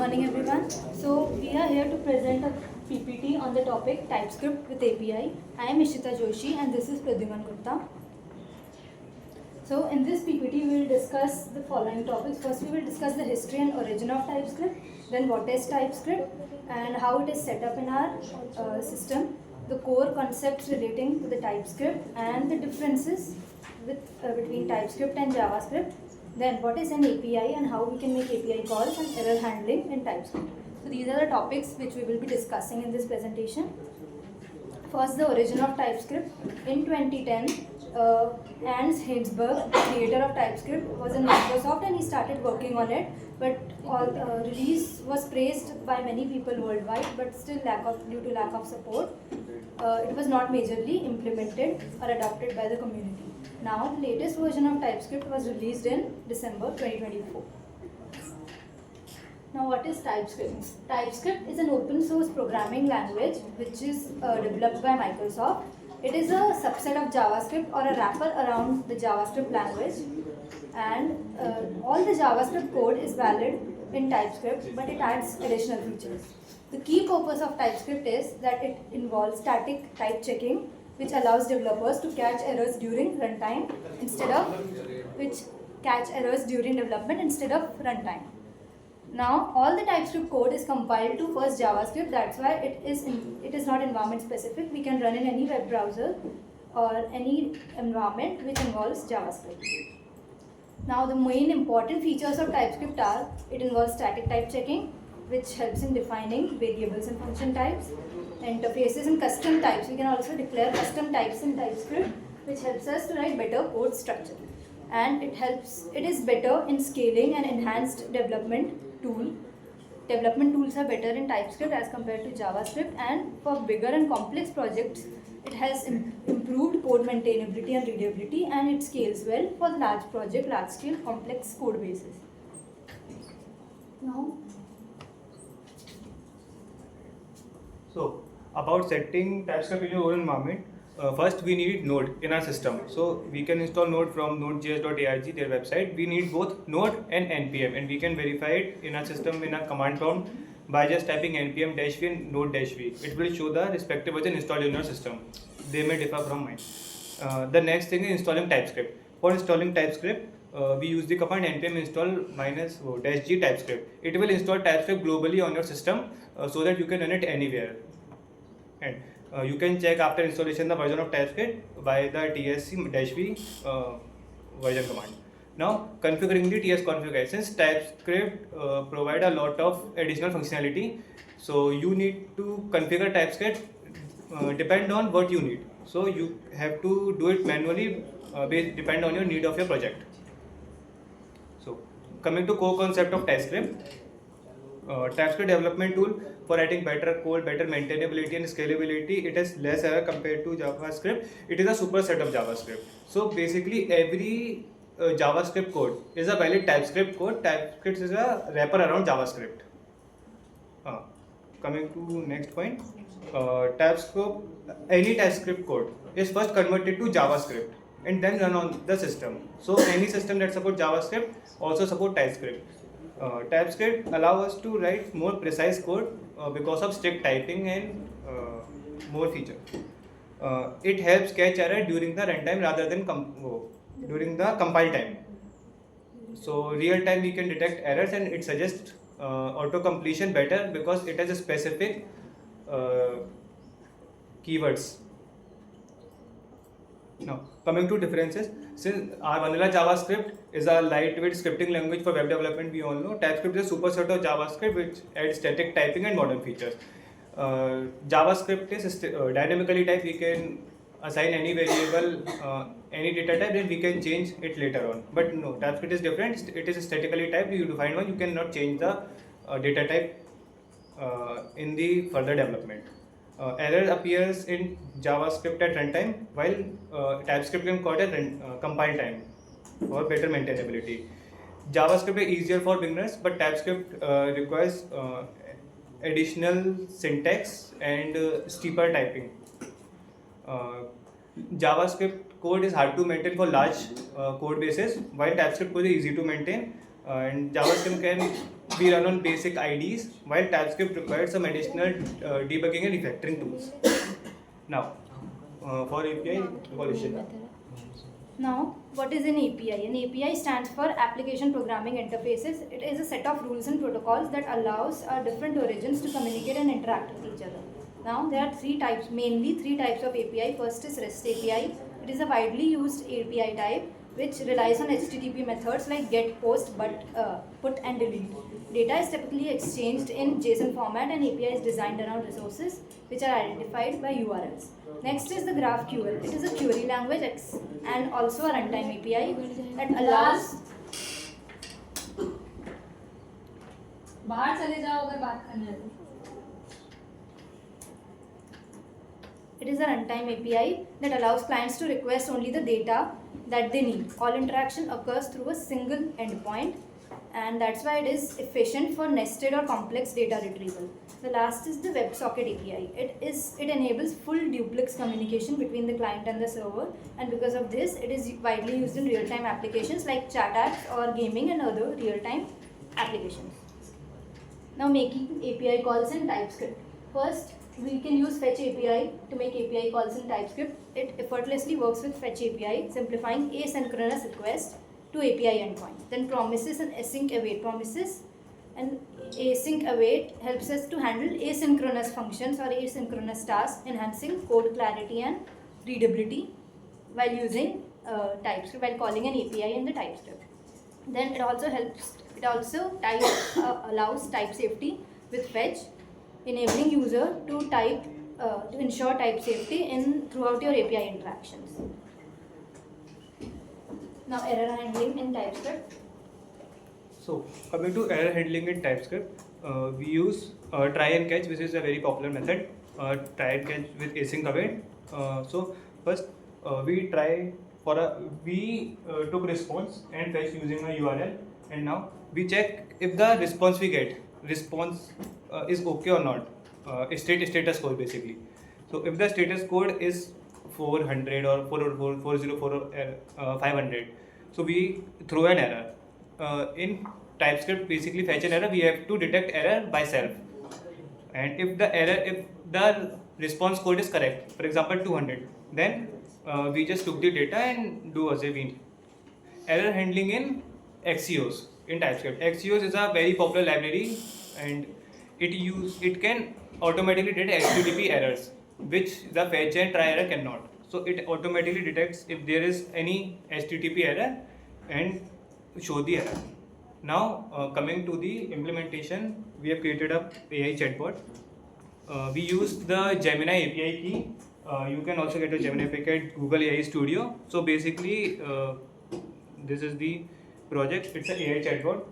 morning everyone. So we are here to present a PPT on the topic TypeScript with API. I am Ishita Joshi and this is Pradyuman Gupta. So in this PPT we will discuss the following topics. First we will discuss the history and origin of TypeScript, then what is TypeScript and how it is set up in our system, the core concepts relating to the TypeScript and the differences between TypeScript and JavaScript. Then what is an API and how we can make API calls and error handling in TypeScript. So these are the topics which we will be discussing in this presentation. First, the origin of TypeScript. In 2010, Hans Hinsberg, the creator of TypeScript, was in Microsoft and he started working on it. But release was praised by many people worldwide, but still due to lack of support, it was not majorly implemented or adopted by the community. Now, the latest version of TypeScript was released in December 2024. Now, what is TypeScript? TypeScript is an open source programming language which is developed by Microsoft. It is a subset of JavaScript or a wrapper around the JavaScript language, and all the JavaScript code is valid in TypeScript, but it adds additional features. The key purpose of TypeScript is that it involves static type checking, which allows developers to catch errors during runtime development instead of runtime. Now, all the TypeScript code is compiled to first JavaScript. That's why it is not environment specific. We can run in any web browser or any environment which involves JavaScript. Now, the main important features of TypeScript are: it involves static type checking, which helps in defining variables and function types, interfaces and custom types. We can also declare custom types in TypeScript, which helps us to write better code structure. And it is better in scaling and enhanced development tool. Development tools are better in TypeScript as compared to JavaScript, and for bigger and complex projects, it has improved code maintainability and readability, and it scales well for the large scale complex code bases. Now, so about setting TypeScript in your own environment, first we need Node in our system. So we can install Node from nodejs.org, their website. We need both Node and npm, and we can verify it in our system in our command prompt by just typing npm-v and node-v. It will show the respective version installed in your system. They may differ from mine. The next thing is installing TypeScript. For installing TypeScript, we use the command npm install --g TypeScript. It will install TypeScript globally on your system so that you can run it anywhere. And you can check after installation the version of TypeScript by the tsc-v version command. Now, configuring the ts configurations, TypeScript provide a lot of additional functionality. So you need to configure TypeScript depend on what you need. So you have to do it manually, depend on your need of your project. So coming to core concept of TypeScript. TypeScript development tool for writing better code, better maintainability and scalability. It has less error compared to JavaScript. It is a superset of JavaScript. So basically every JavaScript code is a valid TypeScript code. TypeScript is a wrapper around JavaScript. Coming to next point, any TypeScript code is first converted to JavaScript and then run on the system. So any system that supports JavaScript also support TypeScript. TypeScript allows us to write more precise code because of strict typing and more features. It helps catch error during the runtime rather than during the compile time. So real time we can detect errors, and it suggests auto completion better because it has a specific keywords. Now, coming to differences, since our vanilla JavaScript is a lightweight scripting language for web development, we all know, TypeScript is a superset of JavaScript which adds static typing and modern features. JavaScript is dynamically typed. We can assign any variable, any data type, and we can change it later on. But no, TypeScript is different. It is statically typed. You define one, you cannot change the data type in the further development. Error appears in JavaScript at runtime, while TypeScript can caught at compile time for better maintainability. JavaScript is easier for beginners, but TypeScript requires additional syntax and steeper typing. JavaScript code is hard to maintain for large code bases, while TypeScript code is easy to maintain, and JavaScript can we run on basic IDs, while TypeScript requires some additional debugging and refactoring tools. Now, for API evolution. Now, what is an API? An API stands for Application Programming Interfaces. It is a set of rules and protocols that allows different origins to communicate and interact with each other. Now, there are mainly three types of API. First is REST API. It is a widely used API type which relies on HTTP methods like get, post, put and delete. Data is typically exchanged in JSON format, and API is designed around resources which are identified by URLs. Next is the GraphQL. It is a query language and also a runtime API that allows बाहर चले जाओ अगर बात करना है तो. It is a runtime API that allows clients to request only the data that they need. All interaction occurs through a single endpoint, and that's why it is efficient for nested or complex data retrieval. The last is the WebSocket API. It enables full duplex communication between the client and the server, and because of this, it is widely used in real-time applications like chat apps or gaming and other real-time applications. Now, making API calls in TypeScript. First, we can use Fetch API to make API calls in TypeScript. It effortlessly works with Fetch API, simplifying asynchronous requests to API endpoints. Then promises and async await. Promises and async await helps us to handle asynchronous functions or asynchronous tasks, enhancing code clarity and readability while using TypeScript, while calling an API in the TypeScript. Then it also allows type safety with Fetch, enabling user to ensure type safety throughout your API interactions. Now, error handling in TypeScript. So, coming to error handling in TypeScript, we use try and catch, which is a very popular method. Try and catch with async await. So, first we took response and fetch using a URL, and now we check if the response we get is okay or not. Status code basically. So, if the status code is 400 or 404 or 500, so we throw an error. In TypeScript, basically fetch an error, we have to detect error by self. And if the response code is correct, for example 200, then we just took the data and do as a mean. Error handling in Axios in TypeScript. Axios is a very popular library, and it can automatically detect HTTP errors, which the fetch and try error cannot. So it automatically detects if there is any HTTP error and show the error. Now coming to the implementation, we have created a AI chatbot. We use the Gemini API key. You can also get a Gemini API at Google AI Studio. So basically, this is the project. It's an AI chatbot.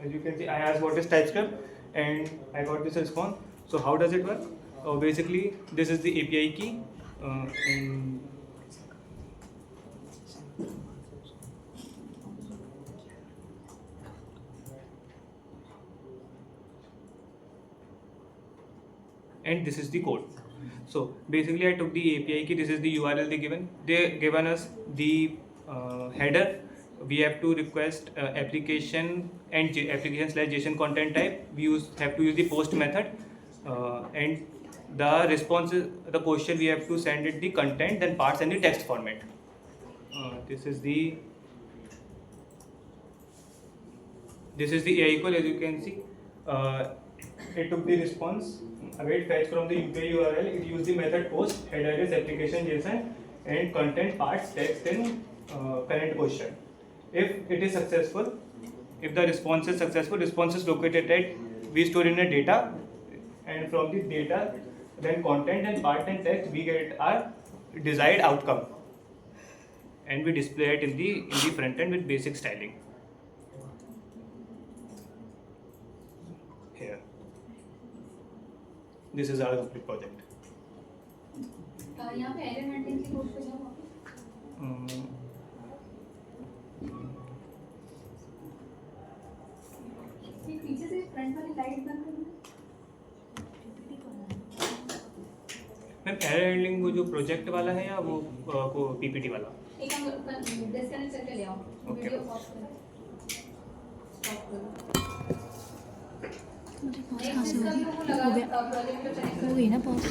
As you can see, I asked what is TypeScript and I got this response. So how does it work? Basically, this is the API key. And this is the code. So basically, I took the API key. This is the URL they given. They given us the header. We have to request application and application/JSON content type. We have to use the post method, and the response is the question. We have to send it the content, then parts and the text format. This is the AI equal. As you can see, it took the response. Await fetch from the UPI URL. It used the method post, header is application JSON, and content parts text and current question. If it is successful, if the response is successful, response is located at we store in a data, and from the data, then content and part and text we get our desired outcome, and we display it in the front end with basic styling. Here, this is our complete project. यहाँ पे error handling की code पे जाओ वापस. पीछे से front वाली light बंद करना। मैम एरर हैंडलिंग वो जो प्रोजेक्ट वाला है या वो को पीपीटी वाला? एक हम डिस्कनेक्ट करके ले आओ, Okay. वीडियो पॉज करो। स्टॉप करो। मुझे पॉज नेक्स्ट कहाँ से इसका भी होगी? वो लगा हो गया, प्रोजेक्ट पे कनेक्ट हो गई ना पॉज।